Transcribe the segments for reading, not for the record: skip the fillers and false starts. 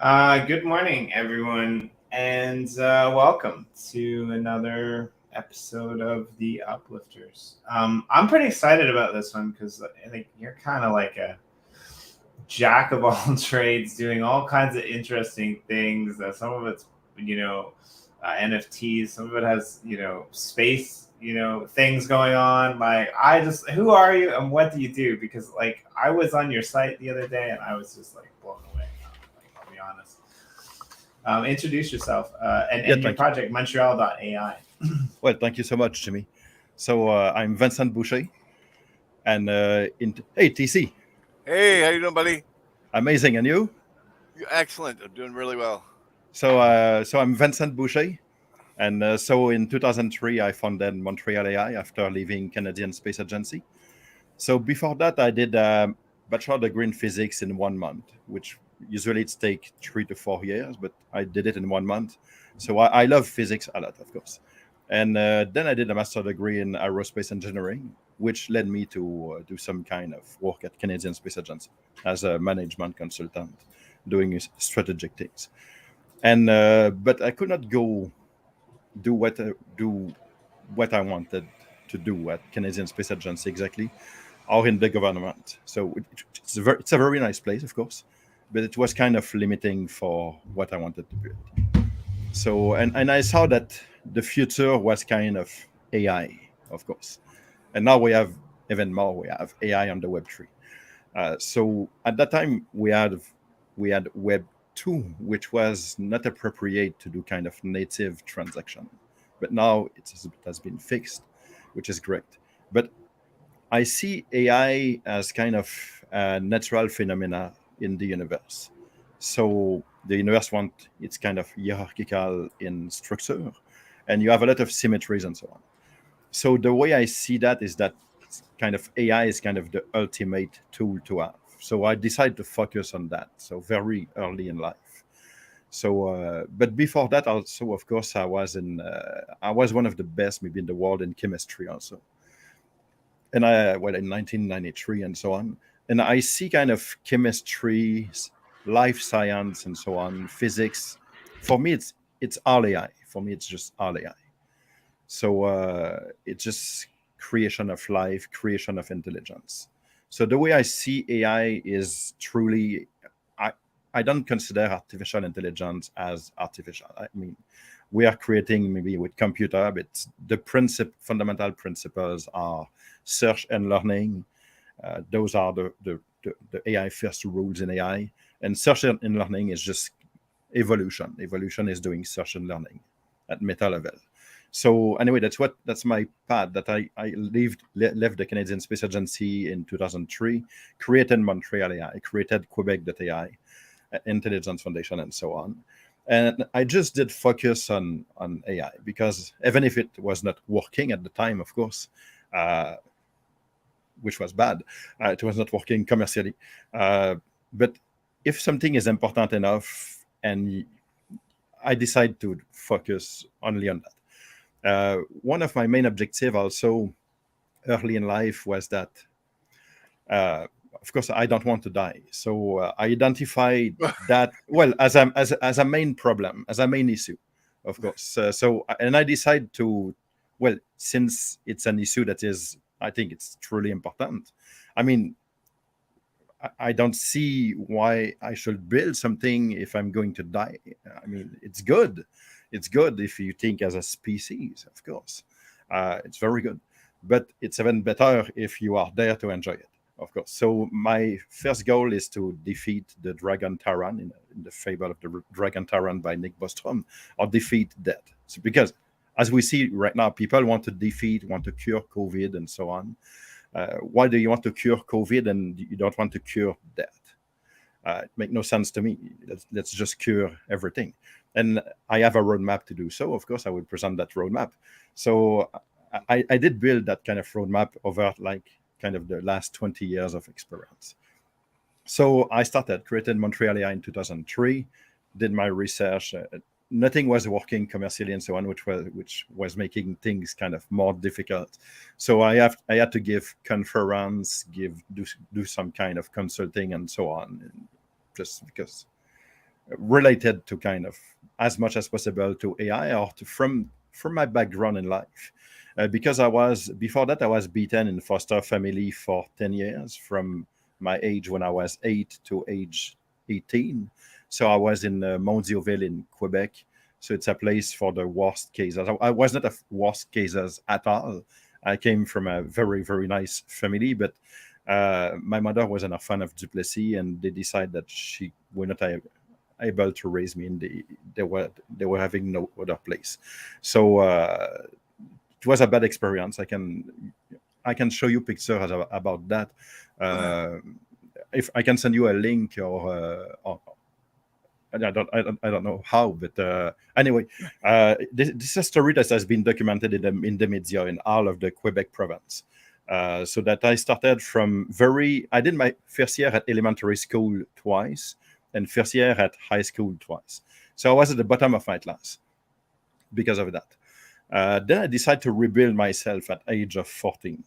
Good morning, everyone, and welcome to another episode of the Uplifters. I'm pretty excited about this one because I think you're kind of like a jack of all trades, doing all kinds of interesting things. Some of it's, NFTs. Some of it has, space, things going on. Like, who are you and what do you do? Because like, I was on your site the other day and I was just like blown away. Like, I'll be honest. Introduce yourself and your project, Montreal AI. Well, thank you so much, Jimmy. So I'm Vincent Boucher, and hey, TC, Hey, how you doing, buddy? amazing, and you? You're excellent. I'm doing really well. So I'm Vincent Boucher, and so in 2003 I founded Montreal AI after leaving Canadian Space Agency. So before that, I did a bachelor degree in physics in 1 month, which usually it takes 3 to 4 years, but I did it in 1 month. So I love physics a lot, of course. And then I did a master degree in aerospace engineering, which led me to do some kind of work at Canadian Space Agency as a management consultant, doing strategic things. And but I could not go do what I wanted to do at Canadian Space Agency exactly, or in the government. So it's a very nice place, of course, but it was kind of limiting for what I wanted to build. So and I saw that the future was kind of AI, of course, and now we have even more. We have AI on the Web3. So at that time we had Web2, which was not appropriate to do kind of native transaction, but now it has been fixed, which is great. But I see AI as kind of a natural phenomena in the universe. So the universe it's kind of hierarchical in structure, and you have a lot of symmetries and so on. So the way I see that is that kind of AI is kind of the ultimate tool to have. So I decided to focus on that. So very early in life. So, but before that, also, of course, I was one of the best, maybe in the world, in chemistry also. And in 1993 and so on. And I see kind of chemistry, life science, and so on, physics. For me, it's all AI. For me, it's just all AI. So it's just creation of life, creation of intelligence. So the way I see AI is truly, I, I don't consider artificial intelligence as artificial. I mean, we are creating maybe with computer, but the fundamental principles are search and learning. Those are the AI first rules in AI. And search and learning is just evolution. Evolution is doing search and learning at meta level. So anyway, that's my path. That I left the Canadian Space Agency in 2003, created Montreal AI, created Quebec.ai, Intelligence Foundation, and so on. And I just did focus on AI because even if it was not working at the time, of course, which was bad, it was not working commercially. But if something is important enough, and I decide to focus only on that. One of my main objectives also early in life was that, of course, I don't want to die. So I identified that, well, as a main problem, as a main issue, of course. And I decide to, well, since it's an issue that is, I think it's truly important. I mean, I don't see why I should build something if I'm going to die. I mean, it's good. It's good if you think as a species, of course. It's very good. But it's even better if you are there to enjoy it, of course. So my first goal is to defeat the Dragon Tyrant in the Fable of the Dragon Tyrant by Nick Bostrom, or defeat that. So because as we see right now, people want to cure COVID and so on. Why do you want to cure COVID and you don't want to cure death? It makes no sense to me. Let's just cure everything. And I have a roadmap to do so. Of course, I will present that roadmap. So I did build that kind of roadmap over like kind of the last 20 years of experience. So I started, created Montreal AI in 2003, did my research. Nothing was working commercially and so on, which was making things kind of more difficult. So I had to give conference, do some kind of consulting and so on, just because related to kind of as much as possible to AI or from my background in life. Because before that, I was beaten in foster family for 10 years from my age when I was 8 to age 18. So I was in Montreal in Quebec. So it's a place for the worst cases. I was not a worst cases at all. I came from a very, very nice family, but my mother wasn't a fan of Duplessis, and they decided that she were not able to raise me, and they were having no other place. So it was a bad experience. I can show you pictures about that. If I can send you a link or I don't know how, but anyway, this is a story that has been documented in the media in all of the Quebec province. So that I started from I did my first year at elementary school twice and first year at high school twice. So I was at the bottom of my class because of that. Then I decided to rebuild myself at age of 14.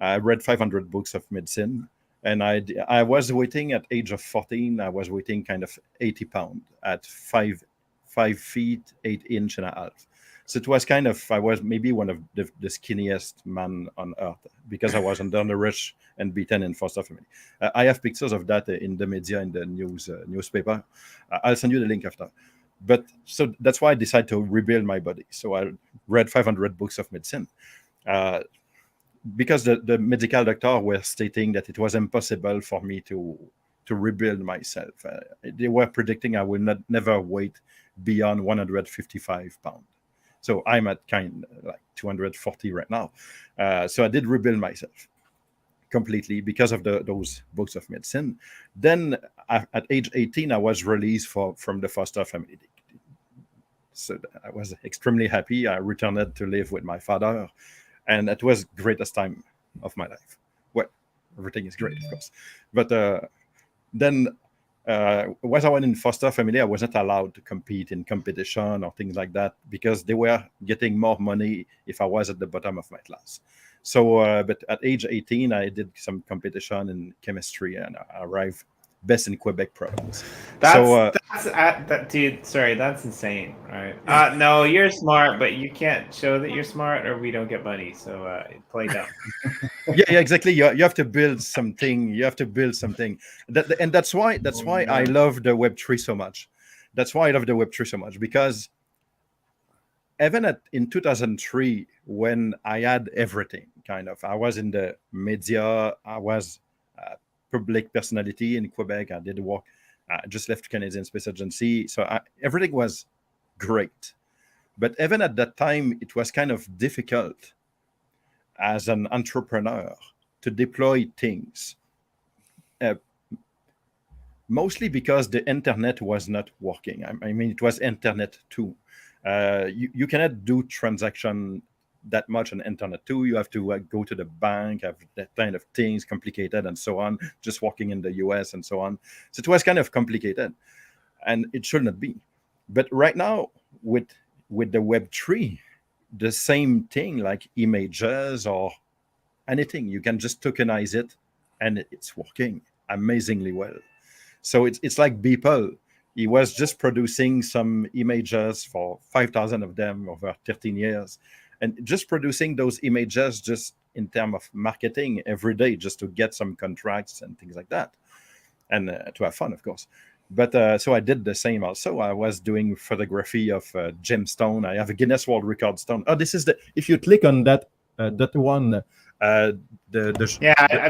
I read 500 books of medicine, and I was weighting at age of 14. I was weighting kind of 80 pounds at 5 feet 8 inch and a half. So it was I was maybe one of the skinniest man on earth because I was undernourished and beaten in foster family. I have pictures of that in the media, in the newspaper. I'll send you the link after. But so that's why I decided to rebuild my body. So I read 500 books of medicine because the medical doctor were stating that it was impossible for me to rebuild myself. They were predicting I will never weight beyond 155 pounds. So I'm at like 240 right now. So I did rebuild myself completely because of those books of medicine. Then at age 18, I was released from the foster family. So I was extremely happy. I returned to live with my father, and it was the greatest time of my life. Well, everything is great, of course. But then when I went in foster family, I wasn't allowed to compete in competition or things like that because they were getting more money if I was at the bottom of my class. So, but at age 18, I did some competition in chemistry, and I arrived best in Quebec province. Dude. Sorry, that's insane, right? No, you're smart, but you can't show that you're smart, or we don't get money. So play dumb. yeah, exactly. You have to build something. And that's why I love the Web3 so much. That's why I love the Web3 so much, because even in 2003, when I had everything, I was in the media, I was a public personality in Quebec. I did work. I just left Canadian Space Agency, so everything was great. But even at that time, it was kind of difficult as an entrepreneur to deploy things. Mostly because the internet was not working. I mean, it was internet too. You cannot do transaction that much on internet too. You have to go to the bank, have that kind of things, complicated and so on, just working in the US and so on. So it was kind of complicated, and it should not be. But right now, with the Web3, the same thing, like images or anything, you can just tokenize it, and it's working amazingly well. So it's like Beeple. He was just producing some images for 5,000 of them over 13 years, and just producing those images just in terms of marketing every day, just to get some contracts and things like that, and to have fun, of course. But so I did the same also. I was doing photography of gemstone. I have a Guinness World Record stone. Oh, this is if you click on that one, I'm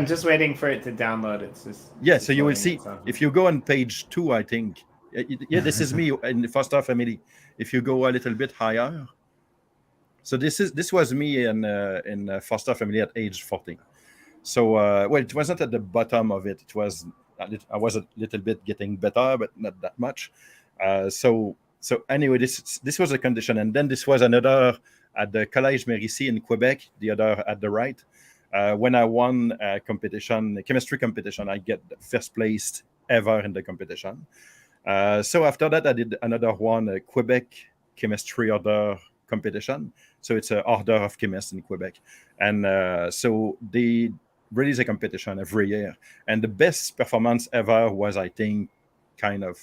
just waiting for it to download. It's just so you will see if you go on page 2, I think. Yeah, this is me in the foster family. If you go a little bit higher, so this was me in foster family at age 14. So well, it wasn't at the bottom of it. It was I was a little bit getting better, but not that much. So anyway, this was a condition, and then this was another at the Collège Mérisy in Quebec, the other at the right. When I won a chemistry competition, I get the first place ever in the competition. So after that, I did another one, a Quebec chemistry order competition. So it's an order of chemists in Quebec. And so they release a competition every year. And the best performance ever was, I think, kind of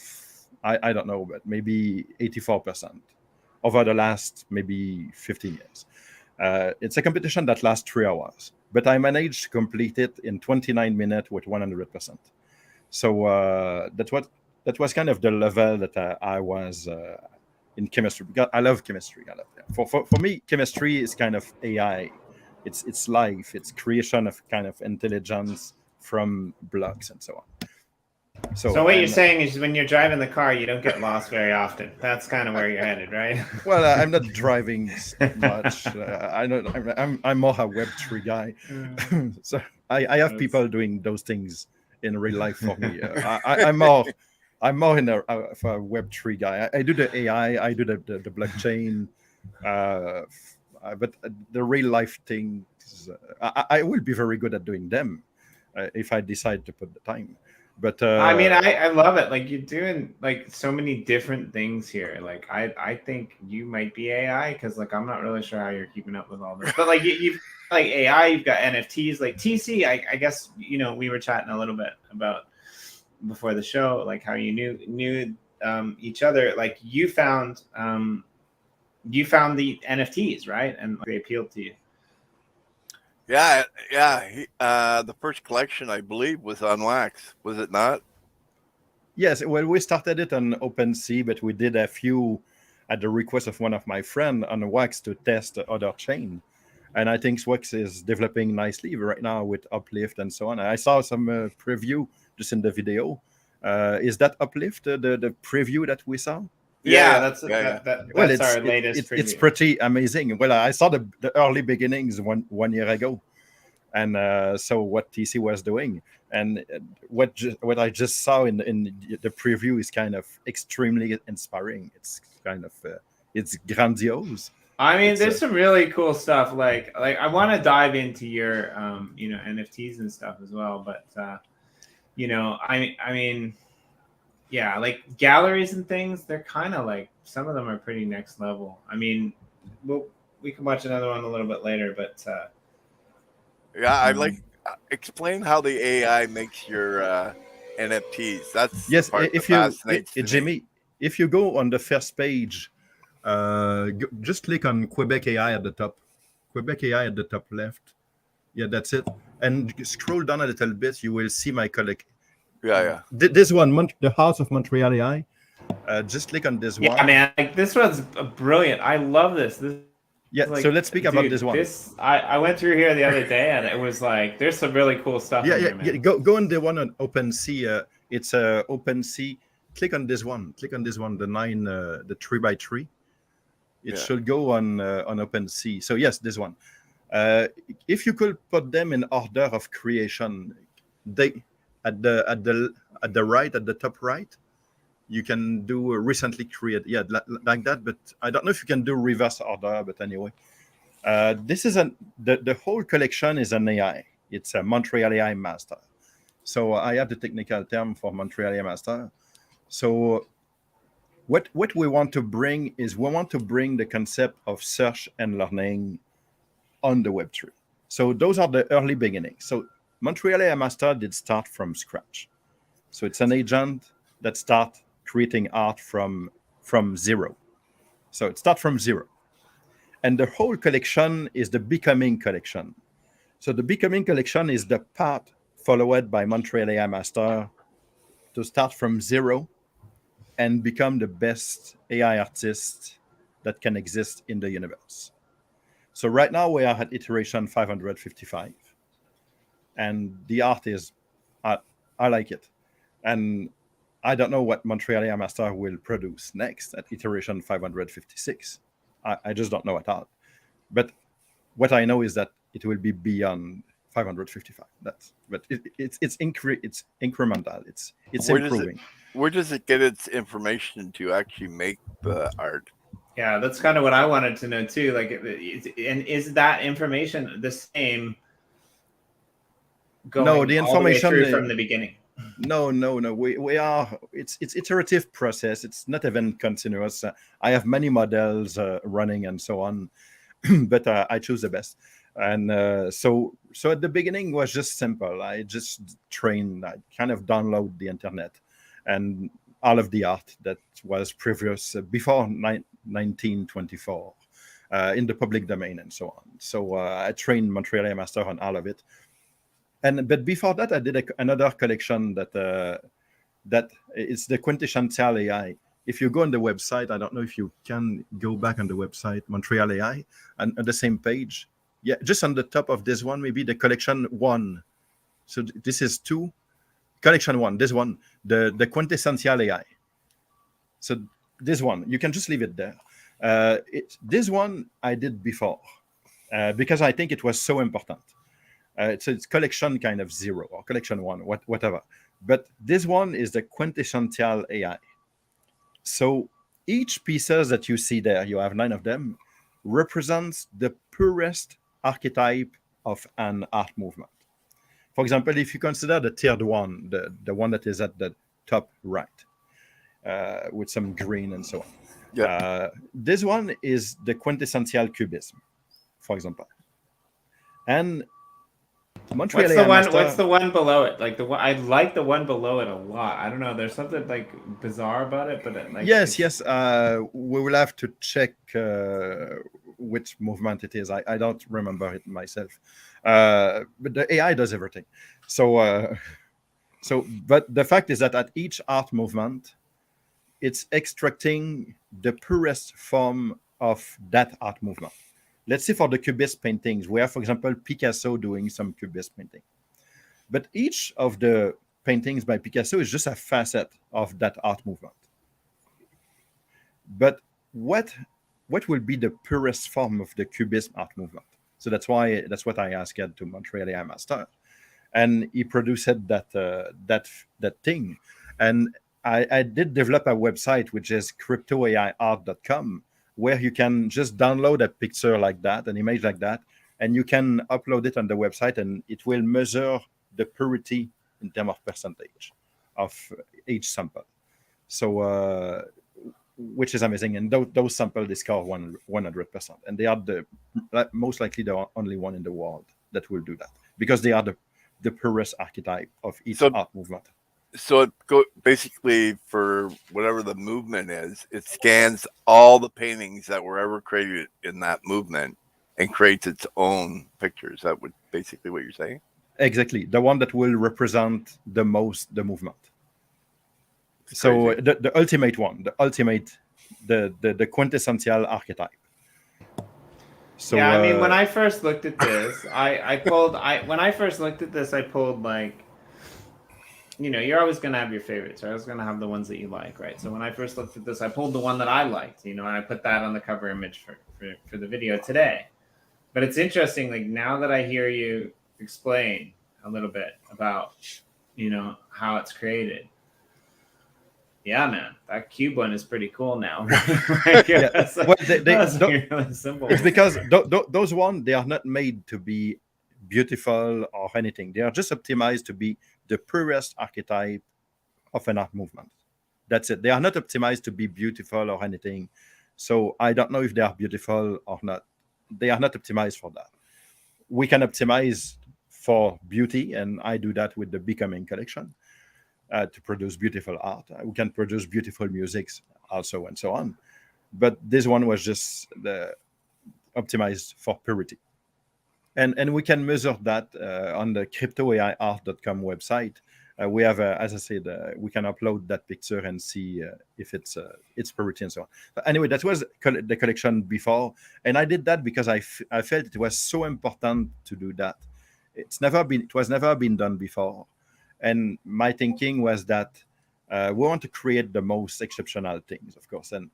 I don't know, but maybe 84% over the last maybe 15 years. It's a competition that lasts 3 hours, but I managed to complete it in 29 minutes with 100%. So that was kind of the level that I was in chemistry. Because I love chemistry. For me, chemistry is kind of AI. It's life. It's creation of kind of intelligence from blocks and so on. So what you're saying is when you're driving the car, you don't get lost very often. That's kind of where you're headed, right? Well, I'm not driving much. I'm more a Web3 guy. So I have people doing those things in real life for me. I'm more in a Web3 guy. I do the AI, I do the blockchain, but the real life things, I will be very good at doing them if I decide to put the time. But I mean, I love it. Like you're doing like so many different things here. Like I think you might be AI because like I'm not really sure how you're keeping up with all this. But like you've like AI, you've got NFTs, like TC. I guess we were chatting a little bit about before the show, like how you knew each other. Like you found the NFTs, right? And they appealed to you. Yeah. The first collection, I believe, was on Wax. Was it not? Yes. Well, we started it on OpenSea, but we did a few at the request of one of my friends on Wax to test other chain. And I think Wax is developing nicely right now with Uplift and so on. I saw some preview just in the video. Is that Uplift the preview that we saw? That's our latest preview. It's pretty amazing. Well, I saw the early beginnings one year ago, and so what TC was doing, and what I just saw in the preview is kind of extremely inspiring. It's kind of it's grandiose. I mean, there's some really cool stuff. Like I want to dive into your NFTs and stuff as well, but I mean. Yeah, like galleries and things, they're kind of like, some of them are pretty next level. I mean, we can watch another one a little bit later, but I like explain how the AI makes your NFTs. That's yes. the part If that fascinates Jimmy, me. if you go on the first page, just click on Quebec AI at the top. Quebec AI at the top left. Yeah, that's it. And scroll down a little bit, you will see my collection. Yeah. This one, the House of Montreal AI. Just click on this one. Yeah, man, like this one's brilliant. I love this. So let's speak about this one. I went through here the other day, and it was like there's some really cool stuff. Yeah. Go on the one on OpenSea. It's OpenSea. Click on this one. The 3x3. It should go on OpenSea. So yes, this one. If you could put them in order of creation, they at the right, at the top right, you can do recently created, like that. But I don't know if you can do reverse order. But anyway, this is the whole collection is an AI. It's a Montreal AI master. So I have the technical term for Montreal AI master. So what we want to bring is the concept of search and learning on the Web3. So those are the early beginnings. So Montreal AI Master did start from scratch. So it's an agent that starts creating art from zero. So it starts from zero. And the whole collection is the Becoming collection. So the Becoming collection is the path followed by Montreal AI Master to start from zero and become the best AI artist that can exist in the universe. So right now we are at iteration 555. And the art is, I like it. And I don't know what Montreal AI Master will produce next at iteration 556. I just don't know at all. But what I know is that it will be beyond 555. It's incremental. It's improving. Where does it get its information to actually make the art? Yeah, that's kind of what I wanted to know too. Like, and is that information the same? No, the information all the way through from the beginning. No. We are. It's iterative process. It's not even continuous. I have many models running and so on, but I choose the best. And so at the beginning was just simple. I just trained. I kind of download the internet, and all of the art that was previous before 1924 in the public domain and so on. So I trained Montreal AI Master on all of it. But before that, I did another collection that is the quintessential AI. If you go on the website, I don't know if you can go back on the website, Montreal AI, and on the same page, yeah, just on the top of this one, maybe the collection 1. So this is 2, collection 1, this one, the quintessential AI. So this one, you can just leave it there. This one I did before because I think it was so important. It's collection kind of 0 or collection 1, whatever. But this one is the quintessential AI. So each pieces that you see there, you have 9 of them, represents the purest archetype of an art movement. For example, if you consider the tiered one, the one that is at the top right, with some green and so on. Yeah. This one is the quintessential cubism, for example. And Montreal AI Master, what's the one below it? Like I like the one below it a lot. I don't know. There's something like bizarre about it, but yes. We will have to check which movement it is. I don't remember it myself. But the AI does everything. So but the fact is that at each art movement, it's extracting the purest form of that art movement. Let's say for the Cubist paintings, we have, for example, Picasso doing some Cubist painting. But each of the paintings by Picasso is just a facet of that art movement. But what will be the purest form of the Cubist art movement? So that's what I asked to Montreal AI Master, and he produced that thing. And I did develop a website which is cryptoaiart.com, where you can just download a picture like that, an image like that, and you can upload it on the website, and it will measure the purity in terms of percentage of each sample. So, which is amazing. And those samples, they score 100%. And they are most likely the only one in the world that will do that, because they are the purest archetype of each art movement. So it basically, for whatever the movement is, it scans all the paintings that were ever created in that movement and creates its own pictures. That would basically what you're saying? Exactly. The one that will represent the most the movement. So the ultimate one, the quintessential archetype. So yeah, I mean, when I first looked at this, I pulled like, you know, you're always going to have your favorites. You're always going to have the ones that you like, right? So when I first looked at this, I pulled the one that I liked, you know, and I put that on the cover image for the video today. But it's interesting, like, now that I hear you explain a little bit about, you know, how it's created. Yeah, man, that cube one is pretty cool now. That's really simple. It's because those ones, they are not made to be beautiful or anything. They are just optimized to be the purest archetype of an art movement. That's it. They are not optimized to be beautiful or anything. So I don't know if they are beautiful or not. They are not optimized for that. We can optimize for beauty, and I do that with the Becoming collection to produce beautiful art. We can produce beautiful music also, and so on. But this one was just optimized for purity. And we can measure that on the cryptoaiart.com website. We have, as I said, we can upload that picture and see if it's purity and so on. But anyway, that was the collection before, and I did that because I felt it was so important to do that. It was never been done before, and my thinking was that we want to create the most exceptional things, of course, and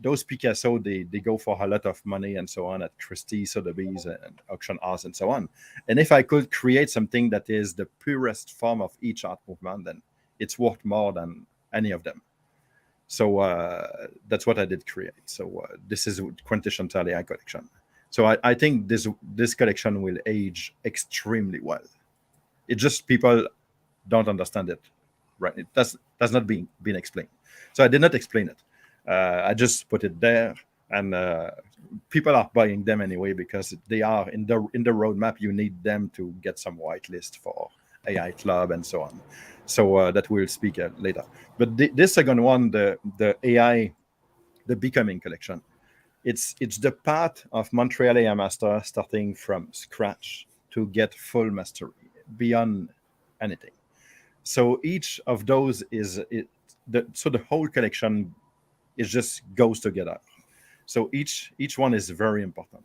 those Picasso, they go for a lot of money and so on at Christie's, Sotheby's, and auction house and so on. And if I could create something that is the purest form of each art movement, then it's worth more than any of them. So that's what I did create. So this is quintessential AI collection. So I think this collection will age extremely well. It just people don't understand it, right? It does not been explained. So I did not explain it. I just put it there, and people are buying them anyway because they are in the roadmap. You need them to get some whitelist for AI Club and so on. So that we'll speak later. But this second one, the AI, the Becoming collection, it's the path of Montreal AI Master starting from scratch to get full mastery beyond anything. So each of those so the whole collection is just goes together. So each one is very important.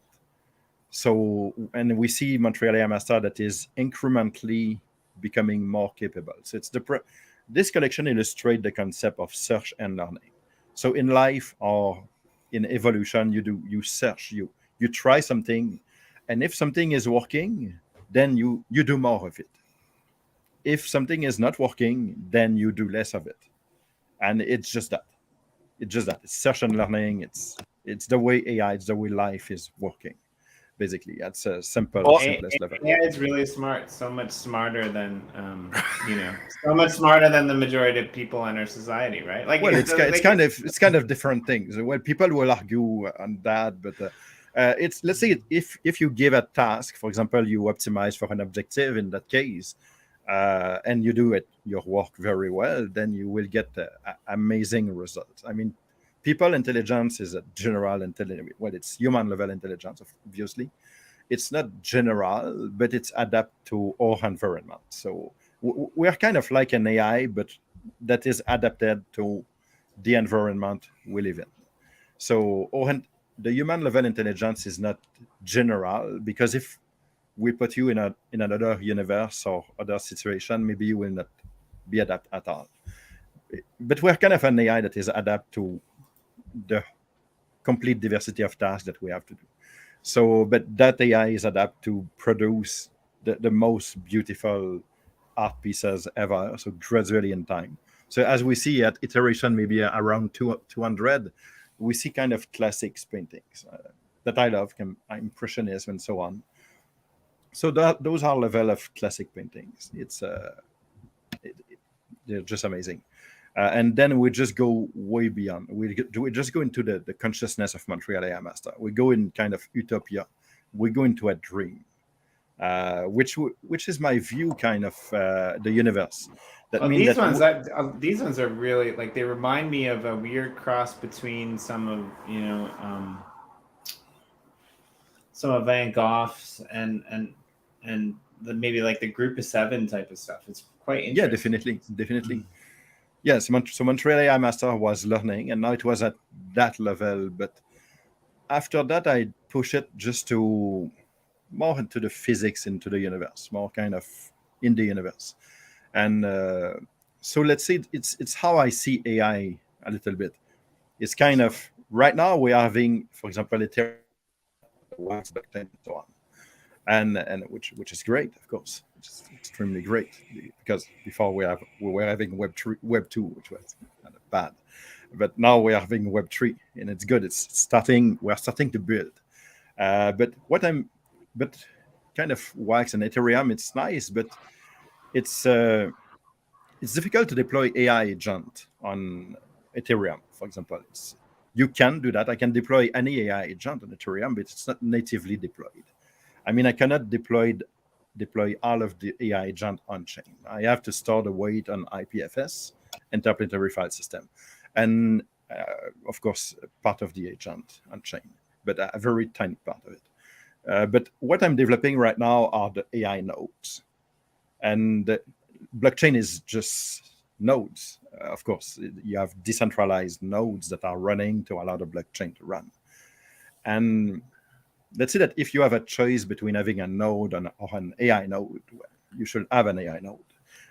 So, and we see Montreal AI Master that is incrementally becoming more capable. So it's this collection illustrates the concept of search and learning. So in life or in evolution, you search, you try something, and if something is working, then you do more of it. If something is not working, then you do less of it. And it's just that. It's search and learning. It's the way AI, it's the way life is working. Basically, that's a simplest level. AI is really smart, so much smarter than so much smarter than the majority of people in our society, right? Like, well, it's kind of different things. Well, people will argue on that, but it's, let's say, if you give a task, for example, you optimize for an objective in that case, and you do your work very well, then you will get amazing results. I mean, people intelligence is a general intelligence. Well, it's human level intelligence, obviously. It's not general, but it's adapt to our environment. So we are kind of like an AI, but that is adapted to the environment we live in. So the human level intelligence is not general, because if we put you in another universe or other situation, maybe you will not be adapt at all. But we're kind of an AI that is adapt to the complete diversity of tasks that we have to do. So, but that AI is adapt to produce the most beautiful art pieces ever, so gradually in time. So as we see at iteration, maybe around 200, we see kind of classics paintings that I love, Impressionism and so on. So those are level of classic paintings. They're just amazing. And then we just go way beyond. We just go into the consciousness of Montreal AI Master. We go in kind of utopia. We go into a dream, which is my view, kind of the universe. These ones are really, like, they remind me of a weird cross between some of Van Gogh's and maybe like the Group of Seven type of stuff. It's quite interesting. Yeah, definitely. Yes, so Montreal AI Master was learning, and now it was at that level. But after that, I push it just to more into the physics, into the universe, more kind of in the universe. And so let's say it's how I see AI a little bit. It's kind of, right now we are having, for example, Ethereum, wax blockchain, and so on, and which is great, of course, which is extremely great, because before we were having Web 2, which was kind of bad, but now we are having Web 3, and it's good. We're starting to build. But kind of wax and Ethereum, it's nice, but it's difficult to deploy AI agent on Ethereum, for example. You can do that. I can deploy any AI agent on Ethereum, but it's not natively deployed. I mean, I cannot deploy all of the AI agent on chain. I have to store the weight on IPFS, interplanetary file system, and of course, part of the agent on chain, but a very tiny part of it. But what I'm developing right now are the AI nodes, and the blockchain is just nodes. Of course, you have decentralized nodes that are running to allow the blockchain to run. And let's say that if you have a choice between having a node or an AI node, well, you should have an AI node.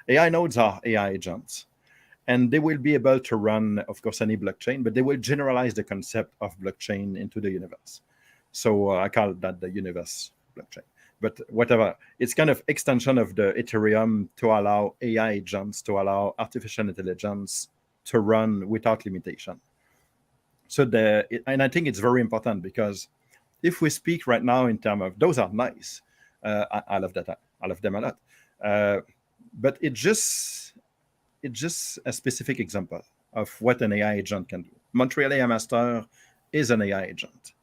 AI nodes are AI agents, and they will be able to run, of course, any blockchain, but they will generalize the concept of blockchain into the universe. So I call that the universe blockchain. But whatever, it's kind of extension of the Ethereum to allow AI agents, to allow artificial intelligence to run without limitation. So and I think it's very important, because if we speak right now in terms of, those are nice, I love that, I love them a lot, but it's just a specific example of what an AI agent can do. Montreal AI Master is an AI agent.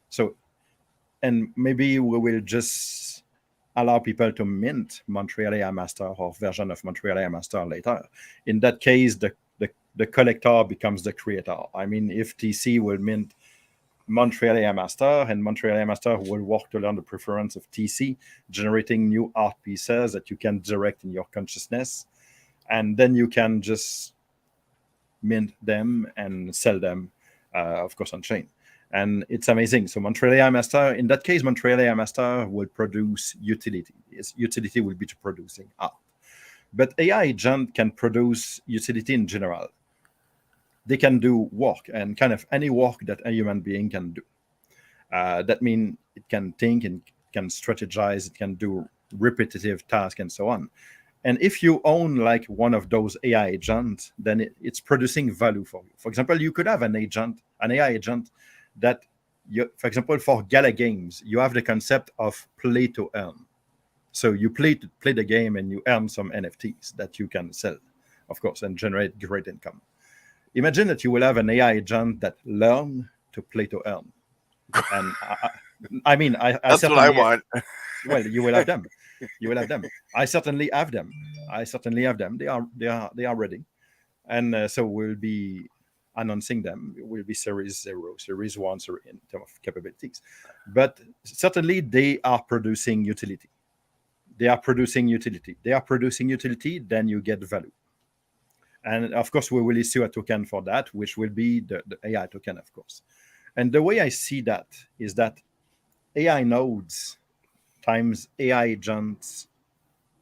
So, and maybe we will just allow people to mint Montreal AI Master or version of Montreal AI Master later. In that case, the collector becomes the creator. I mean, if TC will mint Montreal AI Master, and Montreal AI Master will work to learn the preference of TC, generating new art pieces that you can direct in your consciousness, and then you can just mint them and sell them, of course, on chain. And it's amazing. So Montreal AI Master, in that case, Montreal AI Master will produce utility. Its utility will be to producing art. But AI agent can produce utility in general. They can do work, and kind of any work that a human being can do. That means it can think and can strategize, it can do repetitive tasks and so on. And if you own like one of those AI agents, then it's producing value for you. For example, you could have an AI agent that, for example, for Gala games, you have the concept of play to earn. So you play the game and you earn some NFTs that you can sell, of course, and generate great income. Imagine that you will have an AI agent that learn to play to earn. And I mean, that's what I want. Well, you will have them. You will have them. I certainly have them. They are ready, and so we'll be announcing them. It will be Series 0, Series 1 in terms of capabilities. But certainly they are producing utility. They are producing utility. Then you get value. And of course, we will issue a token for that, which will be the AI token, of course. And the way I see that is that AI nodes times AI agents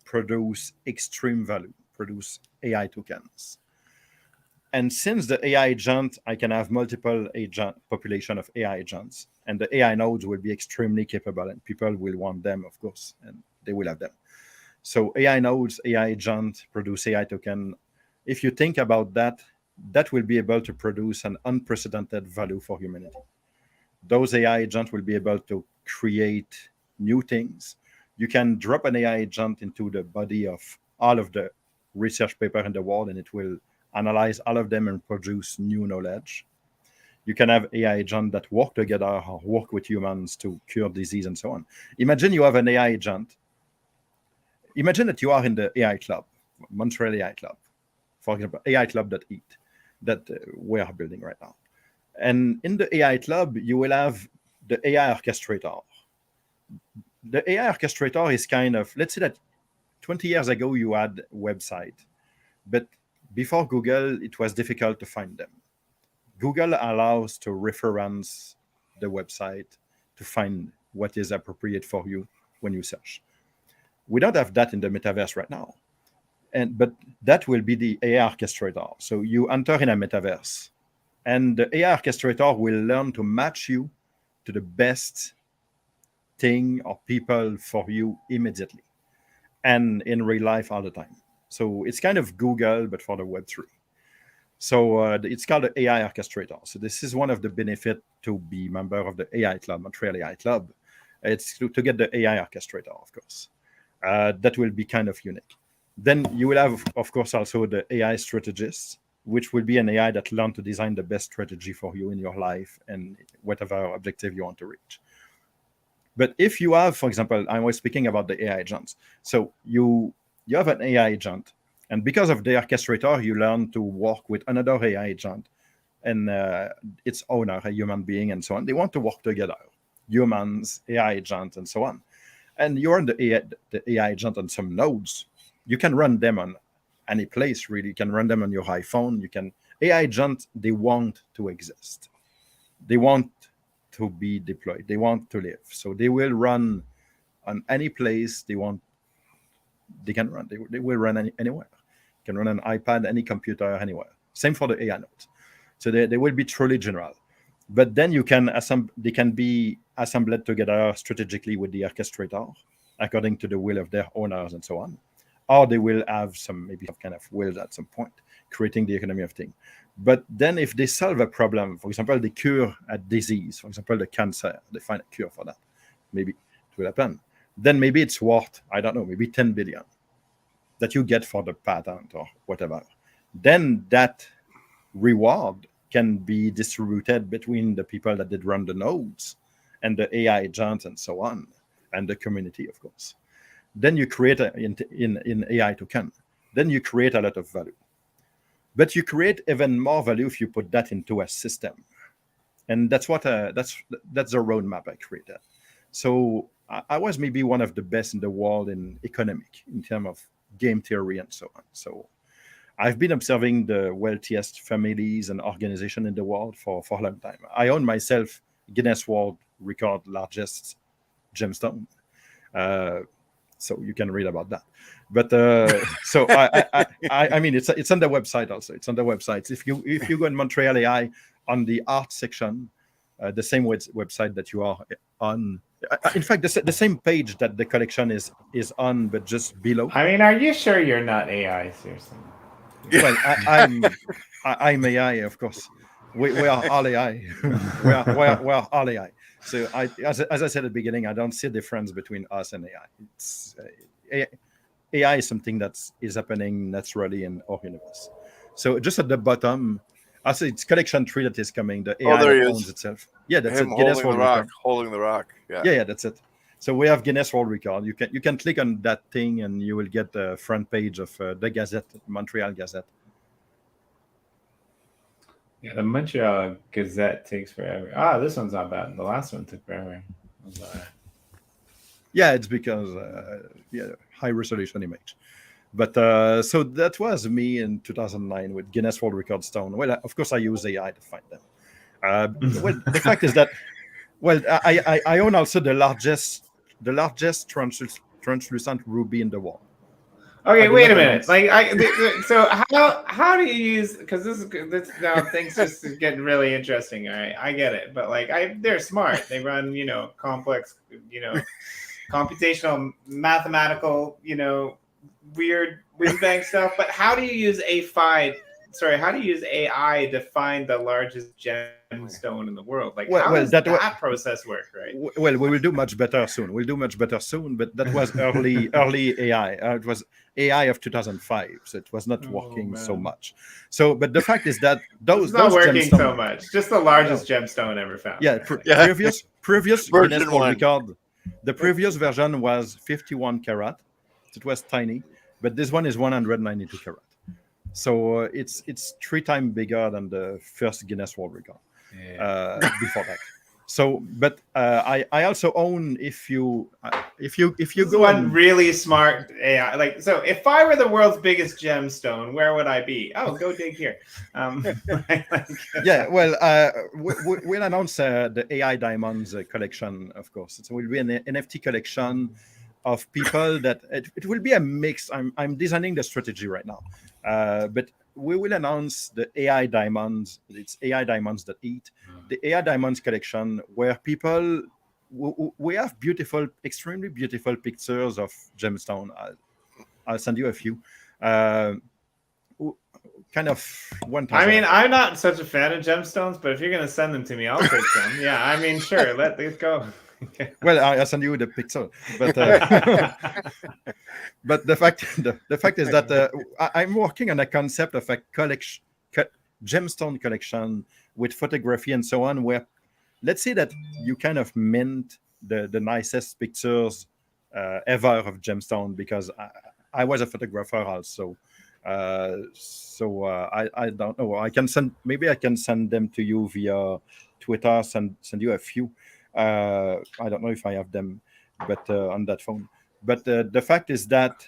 produce extreme value, produce AI tokens. And since the AI agent, I can have multiple population of AI agents, and the AI nodes will be extremely capable, and people will want them, of course, and they will have them. So AI nodes, AI agent produce AI token. If you think about that, that will be able to produce an unprecedented value for humanity. Those AI agents will be able to create new things. You can drop an AI agent into the body of all of the research papers in the world, and it will analyze all of them and produce new knowledge. You can have AI agents that work together or work with humans to cure disease and so on. Imagine you have an AI agent. Imagine that you are in the AI club, Montreal AI club, for example, aiclub.it, that we are building right now. And in the AI club, you will have the AI orchestrator. The AI orchestrator is kind of, let's say that 20 years ago, you had a website, but before Google, it was difficult to find them. Google allows to reference the website to find what is appropriate for you when you search. We don't have that in the metaverse right now. But that will be the AI orchestrator. So you enter in a metaverse, and the AI orchestrator will learn to match you to the best thing or people for you immediately and in real life all the time. So it's kind of Google, but for the Web3. So it's called the AI orchestrator. So this is one of the benefits to be member of the AI Club, Montreal AI Club. It's to get the AI orchestrator, of course. That will be kind of unique. Then you will have, of course, also the AI strategist, which will be an AI that learns to design the best strategy for you in your life and whatever objective you want to reach. But if you have, for example, I was speaking about the AI agents. So you have an AI agent, and because of the orchestrator, you learn to work with another AI agent and its owner, a human being, and so on. They want to work together, humans, AI agent, and so on. And you're in the AI agent on some nodes. You can run them on any place, really. You can run them on your iPhone. AI agents, they want to exist. They want to be deployed. They want to live. So they will run on any place they want. They can run. They will run anywhere. You can run an iPad, any computer, anywhere. Same for the AI nodes. So they will be truly general. But then they can be assembled together strategically with the orchestrator, according to the will of their owners and so on. Or they will have some kind of will at some point, creating the economy of things. But then if they solve a problem, for example, they cure a disease, for example, the cancer, they find a cure for that. Maybe it will happen. Then maybe it's worth, I don't know, maybe 10 billion that you get for the patent or whatever. Then that reward can be distributed between the people that did run the nodes and the AI agents and so on, and the community, of course. then you create in AI token, then you create a lot of value. But you create even more value if you put that into a system, and that's what that's the roadmap I created. So I was maybe one of the best in the world in economic in terms of game theory and so on. So I've been observing the wealthiest families and organizations in the world for a long time. I own myself Guinness World Record largest gemstone. So you can read about that. But so I mean, it's on the website also. It's on the website. If you go in Montreal AI on the art section, the same website that you are on. In fact, the same page that the collection is on, but just below. I mean, are you sure you're not AI? Seriously. Well, I'm AI, of course. We are all AI. we are all AI. So as I said at the beginning, I don't see a difference between us and AI. It's AI is something that is happening naturally in our universe. So just at the bottom, I say it's collection 3 that is coming. The AI there he owns is. itself. Yeah, that's Him it. Guinness holding the World rock, Record. holding the rock. Yeah, that's it. So we have Guinness World Record. You can click on that thing and you will get the front page of the Gazette, Montreal Gazette. Yeah, the Montreal Gazette takes forever. Ah, this one's not bad. The last one took forever. Yeah, it's because high resolution image. But so that was me in 2009 with Guinness World Record stone. Well, of course I use AI to find them. Well, the fact is that I own also the largest translucent ruby in the world. Okay, wait a minute. Like, so how do you use? Because this now things just getting really interesting. All right, I get it, but like, they're smart. They run, complex, computational, mathematical, weird whiz bang stuff. But how do you use how do you use AI to find the largest gemstone in the world? Like, how does that process work, right? Well, we will do much better soon. But that was early AI. It was AI of 2005, so it was not working so much. So, but the fact is that those it's not working gemstones, so much. Just the largest gemstone ever found. Yeah, previous Guinness World Record. The previous version was 51 karat. It was tiny, but this one is 192 karat. So it's 3 times bigger than the first Guinness World Record before that. So, but I also own if you go one really smart AI. Like, so if I were the world's biggest gemstone, where would I be? Oh, go dig here. Yeah, well, we'll announce the AI Diamonds collection, of course. It will be an NFT collection of people that it will be a mix. I'm designing the strategy right now, but we will announce the AI Diamonds. It's AI Diamonds that eat. The AI Diamonds collection where people we have extremely beautiful pictures of gemstone. I'll send you a few. Kind of one time. I mean, I'm not such a fan of gemstones, but if you're gonna send them to me, I'll take them. Yeah, I mean, sure, let's go. Well, I'll send you the picture, but but the fact is that I'm working on a concept of a gemstone collection with photography and so on, where let's say that you kind of mint the nicest pictures ever of gemstone, because I was a photographer also. So I don't know. I can send them to you via Twitter. Send you a few. I don't know if I have them, but on that phone. But the fact is that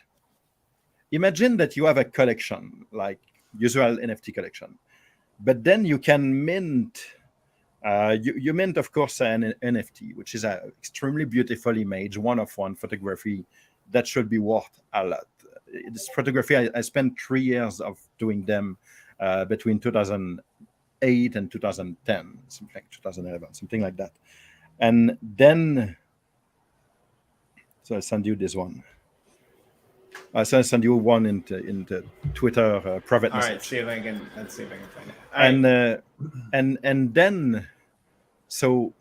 imagine that you have a collection, like usual NFT collection, but then you can mint. You mint, of course, an NFT, which is an extremely beautiful image, one-of-one photography that should be worth a lot. This photography, I spent 3 years of doing them between 2008 and 2010, something like 2011, something like that. And then, so I send you this one. I send you one into Twitter private message. All right, let's see if I can find it. And then, so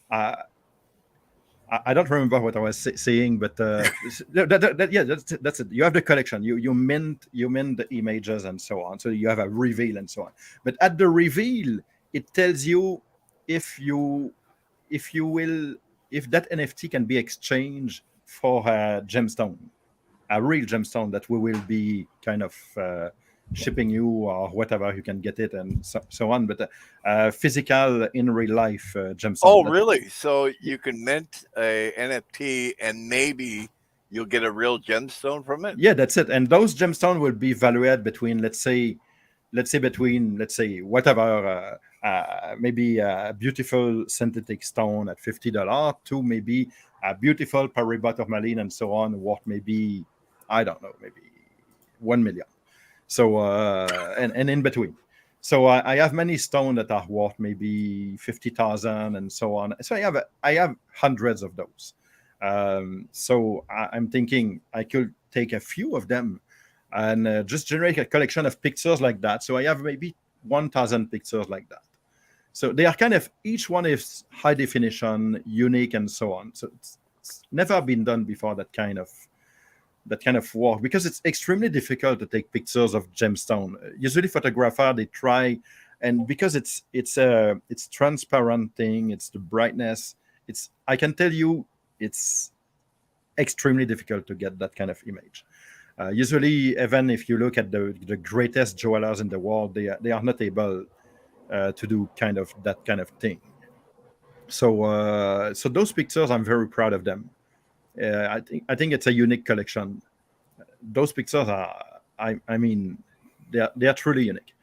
I don't remember what I was saying, but that's it. You have the collection. You mint the images and so on. So you have a reveal and so on. But at the reveal, it tells you if that NFT can be exchanged for a gemstone. a real gemstone that we will be kind of shipping you or whatever. You can get it and so on. But physical in real life gemstone. Oh, really? So you can mint a NFT and maybe you'll get a real gemstone from it? Yeah, that's it. And those gemstones will be valued between, let's say whatever, maybe a beautiful synthetic stone at $50 to maybe a beautiful Paribas tourmaline and so on, worth maybe, I don't know, maybe 1 million. So and in between. So I have many stones that are worth maybe 50,000 and so on. So I have hundreds of those. So I'm thinking I could take a few of them and just generate a collection of pictures like that. So I have maybe 1,000 pictures like that. So they are kind of, each one is high definition, unique, and so on. So it's never been done before, that kind of work, because it's extremely difficult to take pictures of gemstone. Usually photographers, they try, and because it's transparent thing, it's the brightness, I can tell you it's extremely difficult to get that kind of image. Usually, even if you look at the greatest jewelers in the world, they are not able to do that kind of thing. So those pictures, I'm very proud of them. I think it's a unique collection. Those pictures are, I mean, they are truly unique.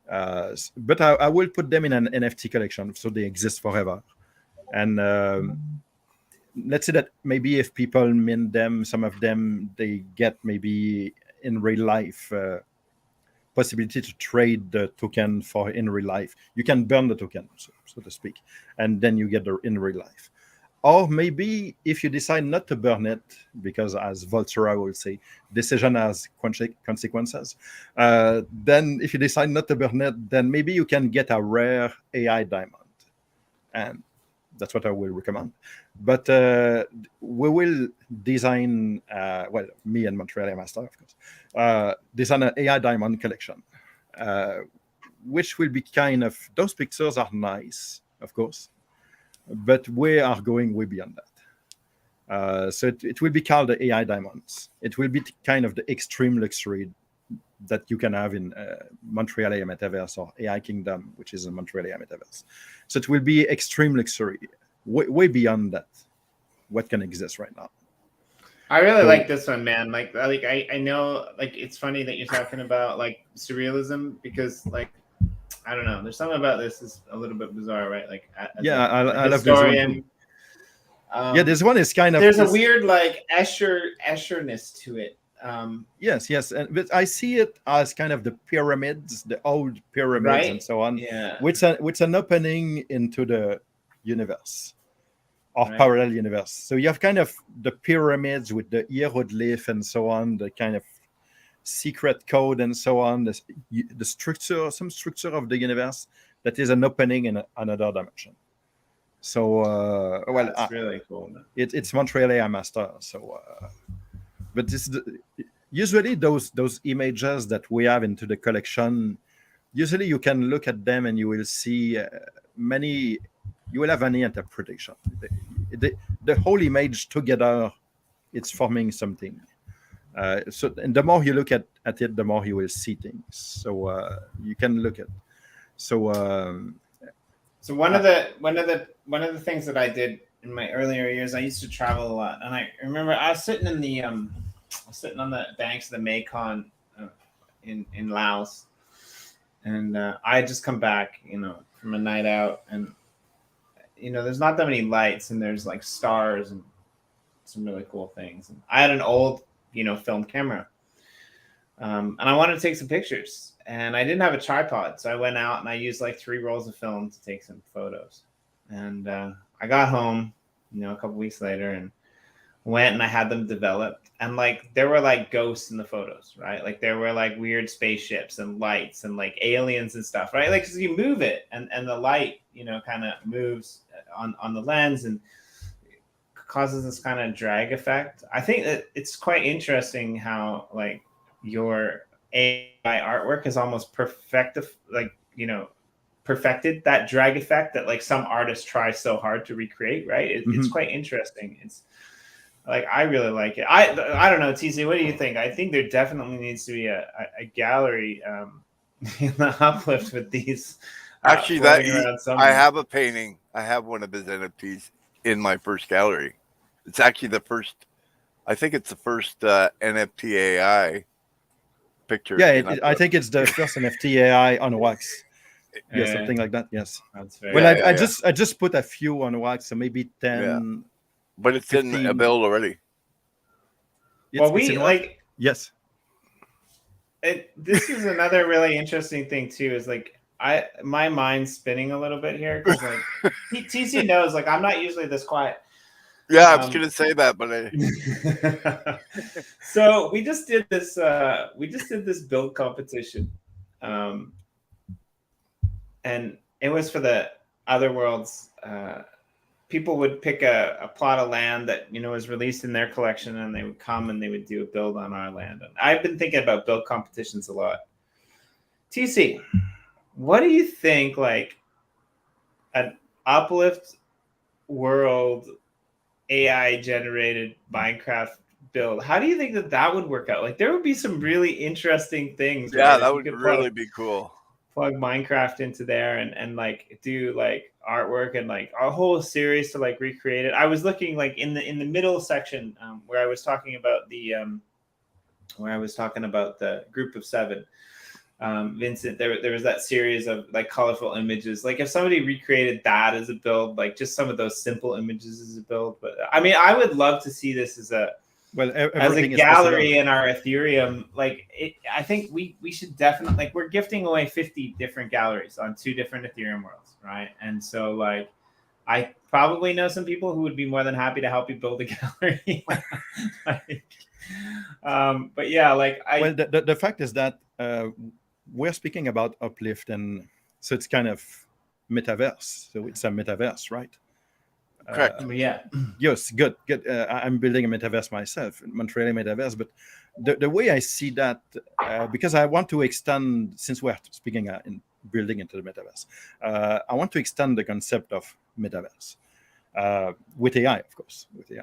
But I will put them in an NFT collection, so they exist forever. And let's say that maybe if people mint them, some of them, they get maybe in real life possibility to trade the token for in real life. You can burn the token, so to speak, and then you get the in real life. Or maybe if you decide not to burn it, because as Voltura will say, decision has consequences, then if you decide not to burn it, then maybe you can get a rare AI diamond. And that's what I will recommend. But we will design, me and Montreal AI Master, of course, design an AI diamond collection, which will be kind of, those pictures are nice, of course, but we are going way beyond that. So it will be called the AI diamonds. It will be kind of the extreme luxury that you can have in Montreal AI Metaverse or AI Kingdom, which is a Montreal AI Metaverse. So it will be extreme luxury, way beyond that, what can exist right now. I really like this one, man. Like I know, like, it's funny that you're talking about like surrealism, because like, I don't know, there's something about this is a little bit bizarre, right? Like, I love this one too. Yeah, this one is kind of, there's a weird like Escher-ness to it. Yes, but I see it as kind of the pyramids, the old pyramids, right? And so on. Yeah, with an opening into the universe or right. Parallel universe. So you have kind of the pyramids with the hieroglyph and so on, the kind of secret code and so on, the structure, some structure of the universe that is an opening in another dimension. So that's really cool. It's Montreal AI Master. So but usually those images that we have into the collection, usually you can look at them and you will see you will have any interpretation. The whole image together, it's forming something. And the more you look at it, the more you will see things. So you can look at. So one of the things that I did in my earlier years, I used to travel a lot, and I remember I was sitting on the banks of the Mekong in Laos, and I had just come back, from a night out, and there's not that many lights, and there's like stars and some really cool things. And I had an old film camera, and I wanted to take some pictures, and I didn't have a tripod, so I went out and I used like 3 rolls of film to take some photos. And I got home, a couple weeks later, and went and I had them developed, and like there were like ghosts in the photos, right? Like there were like weird spaceships and lights and like aliens and stuff, right? Like, because you move it and the light, kind of moves on the lens and causes this kind of drag effect. I think that it's quite interesting how like your AI artwork is almost perfected that drag effect that like some artists try so hard to recreate, right? It's quite interesting. Like, I really like it. I don't know, TC, what do you think? I think there definitely needs to be a gallery in the uplift with these Actually, floating around I somewhere. have a painting. I have one of his NFTs in my first gallery. It's actually the first. I think it's the first NFT AI picture. Yeah, I think it's the first NFT AI on wax. Yeah, something like that. Yes. That's very Well, Yeah, I just put a few on wax, so maybe 10. but it's 15. in a build already. Well, It's in what? like, Yes. this is another really interesting thing too. Is like my mind's spinning a little bit here because like TC knows like I'm not usually this quiet. Yeah, I was gonna say that, but I. So we just did this build competition, and it was for the Other Worlds. People would pick a plot of land that was released in their collection, and they would come and they would do a build on our land. And I've been thinking about build competitions a lot. TC, what do you think, like an uplift world AI generated Minecraft build? How do you think that would work out? Like, there would be some really interesting things. Yeah, right? that would really be cool. Plug Minecraft into there and like do like artwork and like a whole series to like recreate it. I was looking like in the middle section where I was talking about the group of 7. Vincent, there was that series of like colorful images. Like if somebody recreated that as a build, like just some of those simple images as a build. But I mean, I would love to see this as a gallery in our Ethereum. Like I think we should definitely, like, we're gifting away 50 different galleries on 2 different Ethereum worlds, right? And so like I probably know some people who would be more than happy to help you build a gallery. But yeah, like well, the fact is that we're speaking about uplift, and so it's kind of metaverse. So it's a metaverse, right? Correct. Yeah. Yes, good. I'm building a metaverse myself, Montreal metaverse. But the way I see that, because I want to extend, since we're speaking in building into the metaverse, I want to extend the concept of metaverse with AI, of course, with AI.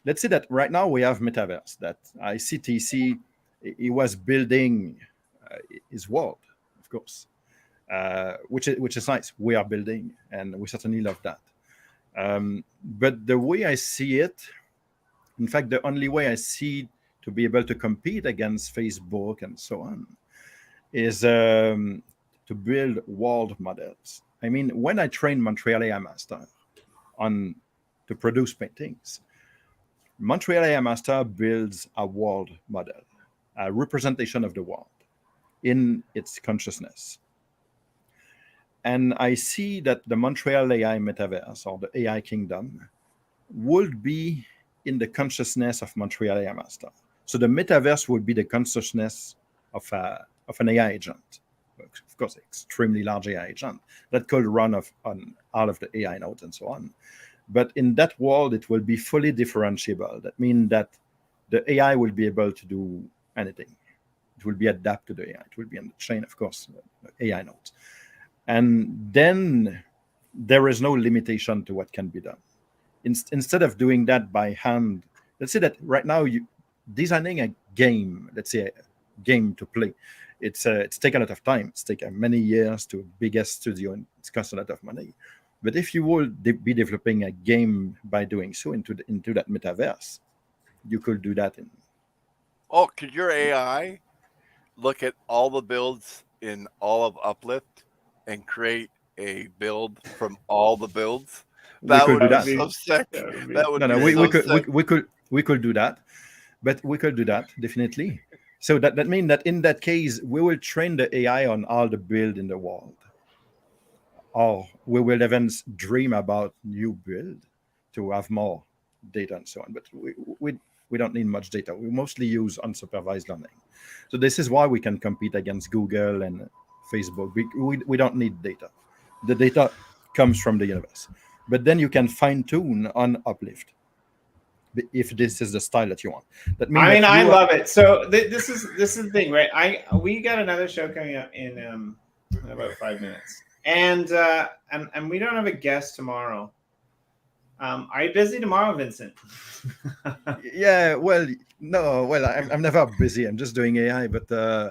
Let's say that right now we have metaverse that I see TC, he was building his world, of course, which is nice. We are building, and we certainly love that. But the way I see it, in fact, the only way I see to be able to compete against Facebook and so on is to build world models. I mean, when I trained Montreal AI Master to produce paintings, Montreal AI Master builds a world model, a representation of the world in its consciousness. And I see that the Montreal AI metaverse, or the AI kingdom, would be in the consciousness of Montreal AI Master. So the metaverse would be the consciousness of an AI agent, of course, extremely large AI agent that could run on all of the AI nodes and so on. But in that world, it will be fully differentiable. That means that the AI will be able to do anything. It will be adapted to the AI. It will be on the chain, of course, AI nodes. And then there is no limitation to what can be done. Instead of doing that by hand, let's say that right now you designing a game, let's say a game to play, it's taken a lot of time. It's taken many years to a biggest studio, and it's cost a lot of money. But if you will be developing a game by doing so into that metaverse, you could do that Could your AI look at all the builds in all of Uplift and create a build from all the builds? That would be so sick. That would be so sick. We could do that, but we could do that definitely. So that means that in that case, we will train the AI on all the build in the world, or we will even dream about new build to have more data and so on. But we don't need much data. We mostly use unsupervised learning. So this is why we can compete against Google and Facebook. We don't need data. The data comes from the universe. But then you can fine tune on Uplift if this is the style that you want. That means I love it. So this is the thing, right? We got another show coming up in about 5 minutes, and we don't have a guest tomorrow. Are you busy tomorrow, Vincent? Yeah, well, no, well, I'm never busy. I'm just doing AI, but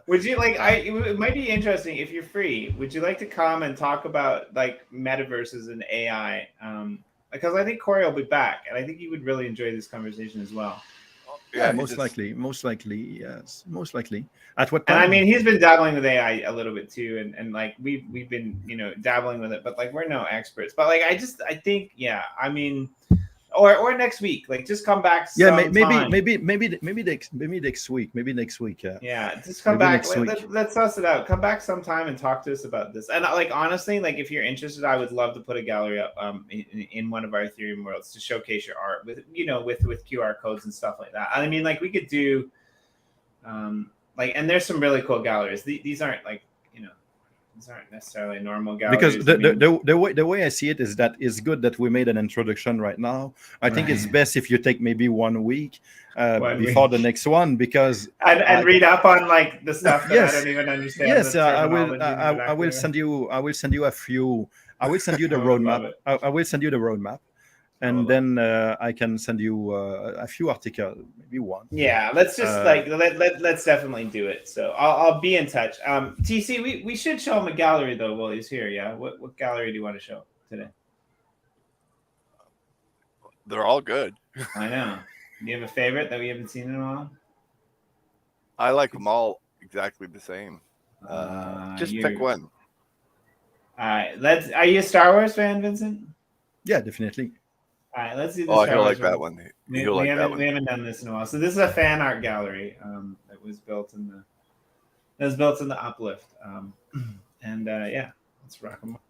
would you like? It might be interesting if you're free. Would you like to come and talk about like metaverses and AI? Because I think Corey will be back, and I think you would really enjoy this conversation as well. Yeah, most likely, yes, most likely. At what time? And I mean, he's been dabbling with AI a little bit too, and like we've been dabbling with it, but like we're no experts. But like I think yeah, I mean. Or next week, like just come back. Yeah, maybe next week. Maybe next week. Yeah, just come back. Let's suss it out. Come back sometime and talk to us about this. And like honestly, like if you're interested, I would love to put a gallery up in one of our Ethereum worlds to showcase your art with with QR codes and stuff like that. I mean, like we could do, like, and there's some really cool galleries. These aren't like these aren't necessarily normal galleries. Because the way I see it is that it's good that we made an introduction right now. I think it's best if you take maybe 1 week before the next one, because and read up on like the stuff that I don't even understand. Yes, I will send you a few. I will send you the roadmap. I will send you the roadmap. And then I can send you a few articles, maybe one. Yeah, let's just let's definitely do it. So I'll be in touch. TC, we should show him a gallery though while he's here. Yeah, what gallery do you want to show today? They're all good. I know. Do you have a favorite that we haven't seen in a while? I like them all exactly the same. Just pick one. All right, Are you a Star Wars fan, Vincent? Yeah, definitely. All right, let's do this. Oh, he'll like that one. We haven't done this in a while. So this is a fan art gallery that was built in the Uplift. And yeah, let's rock them up.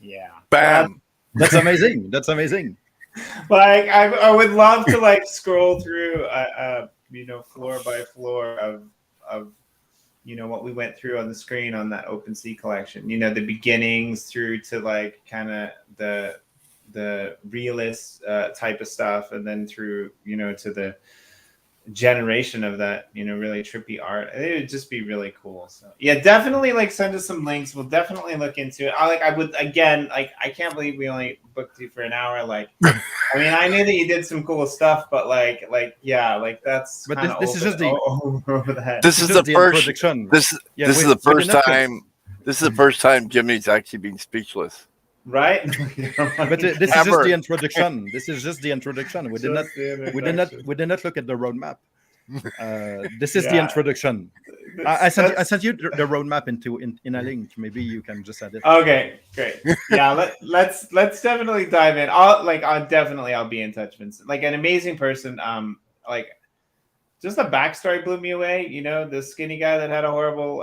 Yeah. Bam. That's amazing. That's amazing. Like I would love to like scroll through floor by floor of what we went through on the screen on that OpenSea collection. The beginnings through to like kind of the realist type of stuff, and then through to the generation of that really trippy art. It would just be really cool. So yeah, definitely like send us some links. We'll definitely look into it. I would again, like, I can't believe we only booked you for an hour. Like, I mean, I knew that you did some cool stuff, but like yeah, like that's this is just over the head. This is the first this is the first time this is the first time Jimmy's actually been speechless. Right. But this is just the introduction. This is just the introduction. We did not look at the roadmap. This is the introduction. I sent you the roadmap in a link. Maybe you can just add it. Okay, great. Yeah, let's definitely dive in. I'll be in touch, Vincent. Like an amazing person. Like just the backstory blew me away. You know, the skinny guy that had a horrible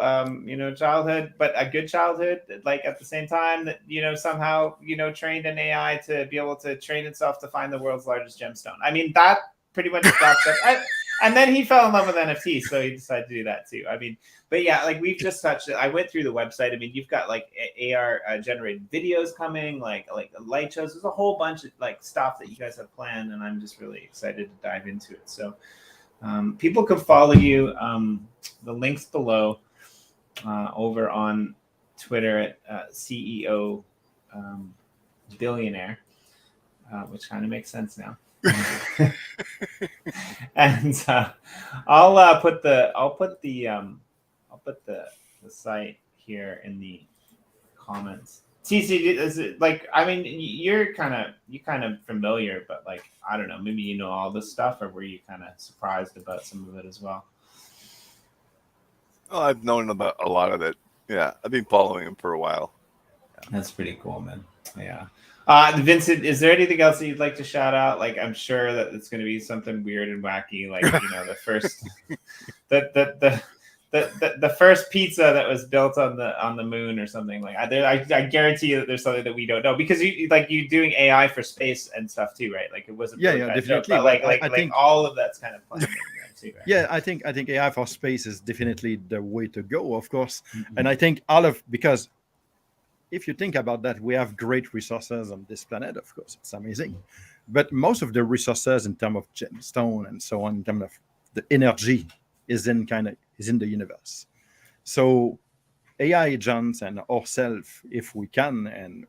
childhood, but a good childhood. Like at the same time that somehow trained an AI to be able to train itself to find the world's largest gemstone. I mean that pretty much wraps up. And then he fell in love with NFTs, so he decided to do that too. I mean, but yeah, like we've just touched it. I went through the website. I mean, you've got like AR generated videos coming, like light shows. There's a whole bunch of like stuff that you guys have planned, and I'm just really excited to dive into it. So people can follow you. The links below over on Twitter at CEO Billionaire, which kind of makes sense now. And I'll put the site here in the comments. TC, is it like, I mean, you're kind of familiar, but like I don't know, maybe you know all this stuff, or were you kind of surprised about some of it as well? Oh, I've known about a lot of it. Yeah, I've been following him for a while. That's pretty cool, man. Yeah. Vincent, is there anything else that you'd like to shout out? Like, I'm sure that it's going to be something weird and wacky, like the first, the first pizza that was built on the moon or something. Like, I guarantee you that there's something that we don't know, because you doing AI for space and stuff too, right? Like, it wasn't definitely. Joke, but I think all of that's kind of playing in there too, right? Yeah, I think AI for space is definitely the way to go, of course. Mm-hmm. And I think because if you think about that, we have great resources on this planet, of course, it's amazing. But most of the resources in terms of gemstone and so on, in terms of the energy, is in the universe. So AI agents and ourselves, if we can, and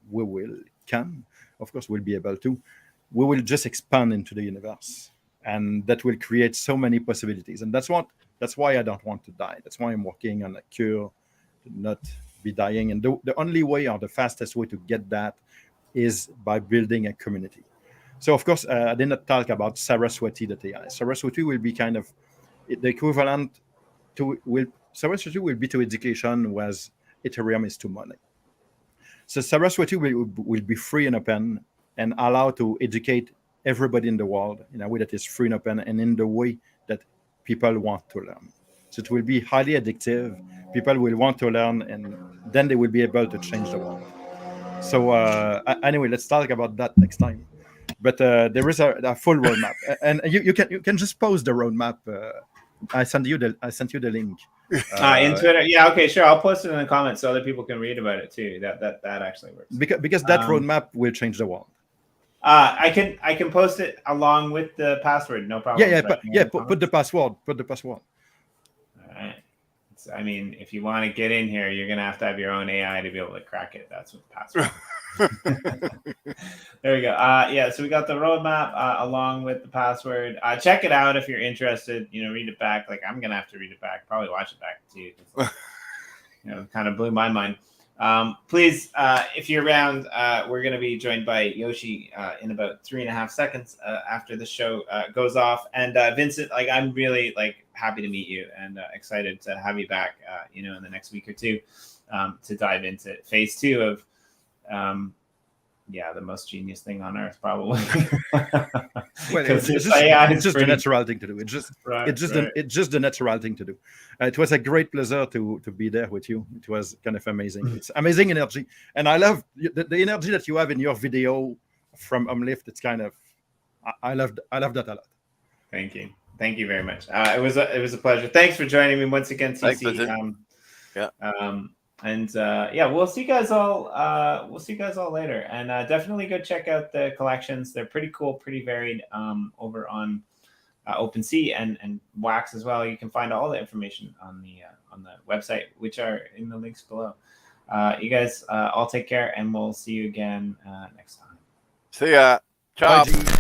of course we'll be able to, we will just expand into the universe. And that will create so many possibilities. And that's why I don't want to die. That's why I'm working on a cure to not be dying. And the only way, or the fastest way to get that, is by building a community. So of course, I did not talk about Saraswati.ai. Saraswati will be kind of the equivalent to Saraswati will be to education was Ethereum is to money. So Saraswati will be free and open and allow to educate everybody in the world in a way that is free and open, and in the way that people want to learn. So it will be highly addictive. People will want to learn, and then they will be able to change the world. So anyway, let's talk about that next time. But there is a full roadmap, and you can just post the roadmap. I sent you the link. In Twitter, yeah, okay, sure. I'll post it in the comments so other people can read about it too. That actually works. Because that roadmap will change the world. I can post it along with the password, no problem. Put the password. Put the password. All right. I mean, if you want to get in here, you're gonna have to have your own AI to be able to crack it. That's what the password. There we go. So we got the roadmap along with the password. Check it out if you're interested. Read it back. Like, I'm gonna have to read it back. Probably watch it back too. Kind of blew my mind. Please, if you're around, we're going to be joined by Yoshi in about 3.5 seconds after the show goes off. And Vincent, like, I'm really happy to meet you and excited to have you back, in the next week or two to dive into phase 2 of, the most genius thing on earth, probably. Well, it's just the natural thing to do. It's just the natural thing to do. It was a great pleasure to be there with you. It was kind of amazing. It's amazing energy, and I love the energy that you have in your video from Uplift. It's kind of, I love that a lot. Thank you very much. It was a pleasure. Thanks for joining me once again, TC. We'll see you guys all later, and definitely go check out the collections. They're pretty cool, pretty varied, over on OpenSea and Wax as well. You can find all the information on the website, which are in the links below. You guys all take care, and we'll see you again next time. See ya. Ciao. Bye.